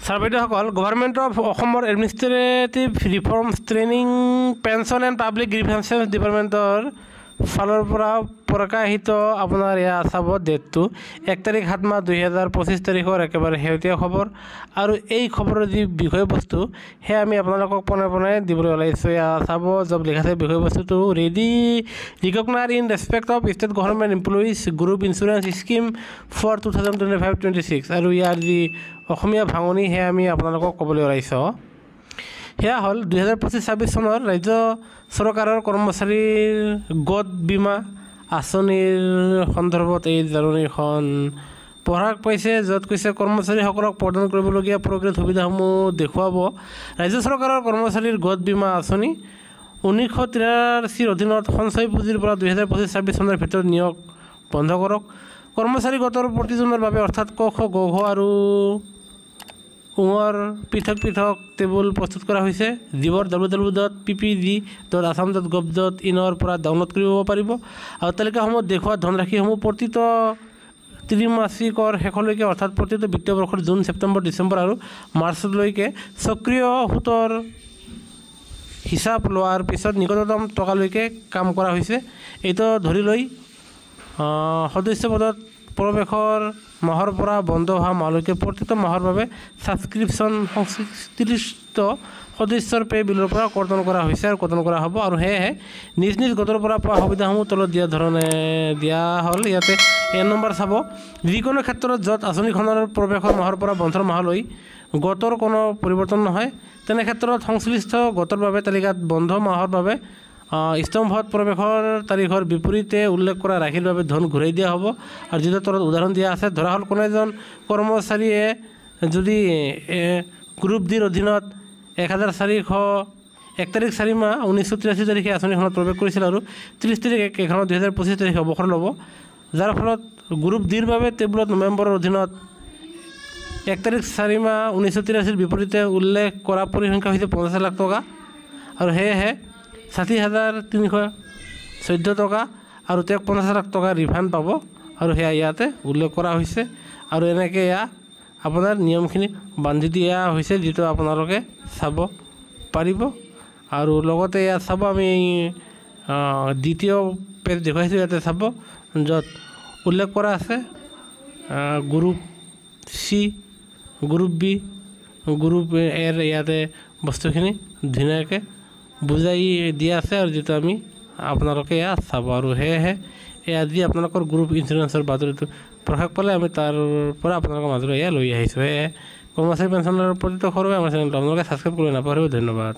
Sir government of অসমৰ administrative reforms training pension and public grievances ডিপাৰ্টমেণ্টৰ ফালৰ পৰা প্ৰকাশিত আপোনাৰ এয়া চাব ডেটটো 1 তাৰিখ 7 মাহ 2025 তাৰিখৰ একেবাৰে শেহতীয়া খবৰ আৰু এই খবৰৰ যি বিষয়বস্তু সেয়া আমি আপোনালোকক পোনে দিবলৈ ওলাইছোঁ। এয়া চাব জব লিখা আছে বিষয়বস্তুটো ready recognize in respect of state government employees group insurance scheme for 2025-26 আৰু ইয়াৰ যি অসমীয়া ভাঙনি সেয়া আমি আপোনালোকক ক'বলৈ ওলাইছোঁ। সেয়া হ'ল 2025-26 চনৰ ৰাজ্য চৰকাৰৰ কৰ্মচাৰীৰ গোট বীমা আঁচনিৰ সন্দৰ্ভত এই জাননীখন প্ৰকাশ পাইছে, য'ত কৈছে কৰ্মচাৰীসকলক প্ৰদান কৰিবলগীয়া প্ৰকৃত সুবিধাসমূহ দেখুৱাব। ৰাজ্য চৰকাৰৰ কৰ্মচাৰীৰ গোট বীমা আঁচনি 1983 অধীনত সঞ্চয় পুঁজিৰ পৰা 2025-26 চনৰ ভিতৰত নিয়োগ বন্ধ কৰক। কৰ্মচাৰী গোটৰ প্ৰতিজনৰ বাবে অৰ্থাৎ ক, খ, গ, ঘ আৰু ৰ পৃথক টেবুল প্ৰস্তুত কৰা হৈছে, যিবোৰ www.ppg.assam.gov.in পৰা ডাউনলোড কৰিব পাৰিব। আৰু তালিকাসমূহত দেখুওৱা ধনৰাশিসমূহ প্ৰতিটো ত্ৰিমাসিকৰ শেষলৈকে অৰ্থাৎ প্ৰতিটো বিত্তীয় বৰ্ষৰ জুন, ছেপ্টেম্বৰ, ডিচেম্বৰ আৰু মাৰ্চলৈকে সক্ৰিয় সুতৰ হিচাপ লোৱাৰ পিছত নিকটতম টকালৈকে কাম কৰা হৈছে। এইটো ধৰি লৈ সদস্য পদত প্ৰৱেশৰ মাহৰ পৰা বন্ধ হোৱা মাহলৈকে প্ৰতিটো মাহৰ বাবে ছাবস্ক্ৰিপশ্যন সংশ্লিষ্ট সদস্যৰ পে বিলৰ পৰা কৰ্তন কৰা হৈছে আৰু কৰ্তন কৰা হ'ব। আৰু সেয়েহে নিজ গোটৰ পৰা পোৱা সুবিধাসমূহ তলত দিয়া ধৰণে দিয়া হ'ল। ইয়াতে নম্বৰ চাব, যিকোনো ক্ষেত্ৰত য'ত আঁচনিখনৰ প্ৰৱেশৰ মাহৰ পৰা বন্ধৰ মাহলৈ গোটৰ কোনো পৰিৱৰ্তন নহয়, তেনে ক্ষেত্ৰত সংশ্লিষ্ট গোটৰ বাবে তালিকাত বন্ধ মাহৰ বাবে স্তম্ভত প্ৰৱেশৰ তাৰিখৰ বিপৰীতে উল্লেখ কৰা ৰাশিৰ বাবে ধন ঘূৰাই দিয়া হ'ব। আৰু যিটো তলত উদাহৰণ দিয়া আছে, ধৰা হ'ল কোনো এজন কৰ্মচাৰীয়ে যদি গ্ৰুপ ডিৰ অধীনত 1 তাৰিখ 4 মাহ 1983 তাৰিখে আঁচনিখনত প্ৰৱেশ কৰিছিল আৰু 30 তাৰিখ 1 মাহ 2025 তাৰিখে অৱসৰ ল'ব, যাৰ ফলত গ্ৰুপ ডিৰ বাবে টেবুলত নৱেম্বৰৰ অধীনত 1 তাৰিখ 4 মাহ 1983 বিপৰীতে উল্লেখ কৰা পৰিসংখ্যা হৈছে 50 লাখ টকা আৰু সেয়েহে 60,314 টকা আৰু তেওঁক 50 লাখ টকা ৰিফাণ্ড পাব আৰু সেয়া ইয়াতে উল্লেখ কৰা হৈছে। আৰু এনেকৈ এয়া আপোনাৰ নিয়মখিনি বান্ধি দিয়া হৈছে, যিটো আপোনালোকে চাব পাৰিব। আৰু লগতে ইয়াত চাব আমি দ্বিতীয় পেজ দেখুৱাইছোঁ, ইয়াতে চাব য'ত উল্লেখ কৰা আছে group C, group B, group A ইয়াতে বস্তুখিনি ধুনীয়াকৈ বুজাই দিয়া আছে আৰু যিটো আমি আপোনালোকে এয়া চাব। আৰু সেয়েহে এয়া যি আপোনালোকৰ গ্ৰুপ ইঞ্চুৰেঞ্চৰ বাতৰিটো প্ৰকাশ পালে আমি তাৰ পৰা আপোনালোকৰ মাজলৈ এয়া লৈ আহিছোঁ। সেয়ে কৰ্মচাৰী পেঞ্চনৰ প্ৰতিটো খৰচে আমাৰ চেনেলটো আপোনালোকে ছাবস্ক্ৰাইব কৰি নাপাহৰিব। ধন্যবাদ।